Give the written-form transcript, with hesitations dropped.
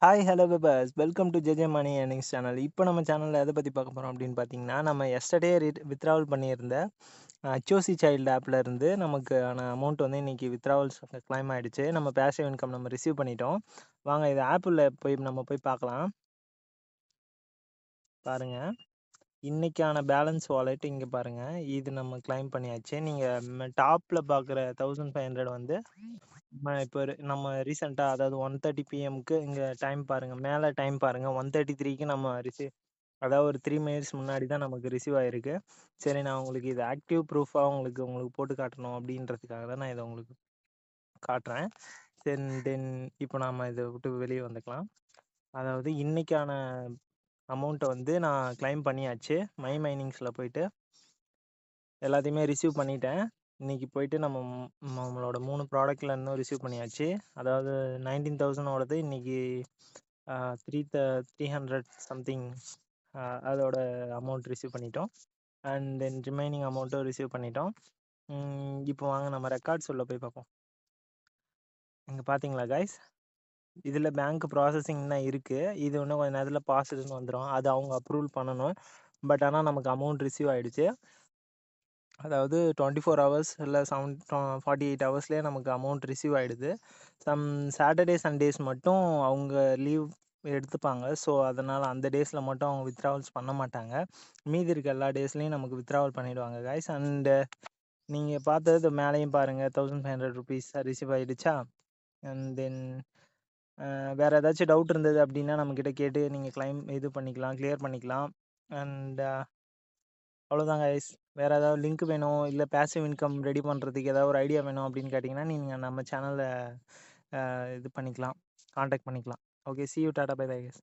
Hi hello vibers welcome to JJ money earnings channel. இப்போ நம்ம சேனலில் எதை பற்றி பார்க்க போகிறோம் அப்படின்னு பார்த்தீங்கன்னா, நம்ம எஸ்டர்டே வித்ட்ராவல் பண்ணியிருந்த சோசி சைல்டு ஆப்பில் இருந்து நமக்கான அமௌண்ட் வந்து இன்றைக்கி வித்ட்ராவல்ஸ் கிளைம் ஆகிடுச்சு. நம்ம பேசிவ் இன்கம் நம்ம ரிசீவ் பண்ணிட்டோம். வாங்க இது ஆப்பில் நம்ம போய் பார்க்கலாம். பாருங்கள், இன்றைக்கான பேலன்ஸ் வாலெட் இங்கே பாருங்கள். இது நம்ம கிளைம் பண்ணியாச்சு. நீங்கள் டாப்பில் பார்க்குற 1500 வந்து இப்போ நம்ம ரீசெண்டாக, அதாவது 1:30 பிஎம்க்கு இங்கே டைம் பாருங்கள், மேலே டைம் பாருங்கள், 1:33க்கு நம்ம அதாவது ஒரு 3 மினிட்ஸ் முன்னாடி தான் நமக்கு ரிசீவ் ஆகிருக்கு. சரி, நான் உங்களுக்கு இது ஆக்டிவ் ப்ரூஃபாக உங்களுக்கு போட்டு காட்டணும் அப்படின்றதுக்காக தான் நான் இதை உங்களுக்கு காட்டுறேன். தென் இப்போ நாம் இதை விட்டு வெளியே வந்துக்கலாம். அதாவது இன்றைக்கான அமௌண்ட்டை வந்து நான் கிளைம் பண்ணியாச்சு. மை மைனிங்ஸில் போயிட்டு எல்லாத்தையுமே ரிசீவ் பண்ணிட்டேன். இன்றைக்கி போயிட்டு நம்மளோட 3 ப்ராடக்டில் இருந்தும் ரிசீவ் பண்ணியாச்சு. அதாவது 19,000ஓடது இன்றைக்கி 300 சம்திங் அதோட அமௌண்ட் ரிசீவ் பண்ணிட்டோம். அண்ட் தென் ரிமைனிங் அமௌண்ட்டும் ரிசீவ் பண்ணிட்டோம். இப்போ வாங்க நம்ம ரெக்கார்ட்ஸ் உள்ள போய் பார்ப்போம். இங்கே பார்த்தீங்களா கைஸ், இதில் பேங்க் ப்ராசஸிங் தான் இருக்குது. இது இன்னும் கொஞ்சம் நேரத்தில் பாஸ்டுன்னு வந்துடும். அது அவங்க அப்ரூவல் பண்ணணும். பட் ஆனால் நமக்கு அமௌண்ட் ரிசீவ் ஆகிடுச்சு. அதாவது 24 ஹவர்ஸ் இல்லை 48 ஹவர்ஸ்லேயே நமக்கு அமௌண்ட் ரிசீவ் ஆகிடுது. சம் சாட்டர்டே சண்டேஸ் மட்டும் அவங்க லீவ் எடுத்துப்பாங்க. ஸோ அதனால் அந்த டேஸில் மட்டும் அவங்க வித்ட்ராவல்ஸ் பண்ண மாட்டாங்க. மீதி இருக்க எல்லா டேஸ்லேயும் நமக்கு வித்ட்ராவல் பண்ணிவிடுவாங்க கைஸ். அண்டு நீங்கள் பார்த்தது மேலேயும் பாருங்கள், 1500 ருபீஸ் ரிசீவ் ஆகிடுச்சா. அண்ட் தென் வேறு ஏதாச்சும் டவுட் இருந்தது அப்படின்னா நம்மக்கிட்ட கேட்டு நீங்கள் இது பண்ணிக்கலாம், கிளியர் பண்ணிக்கலாம். அண்ட் அவ்வளோதாங்க கைஸ். வேறு ஏதாவது லிங்க் வேணும், இல்லை பேசிவ் இன்கம் ரெடி பண்ணுறதுக்கு ஏதாவது ஒரு ஐடியா வேணும் அப்படின்னு கேட்டிங்கன்னா நீங்கள் நம்ம சேனலில் இது பண்ணிக்கலாம், காண்டாக்ட் பண்ணிக்கலாம். Okay, see you, tata, bye bye guys.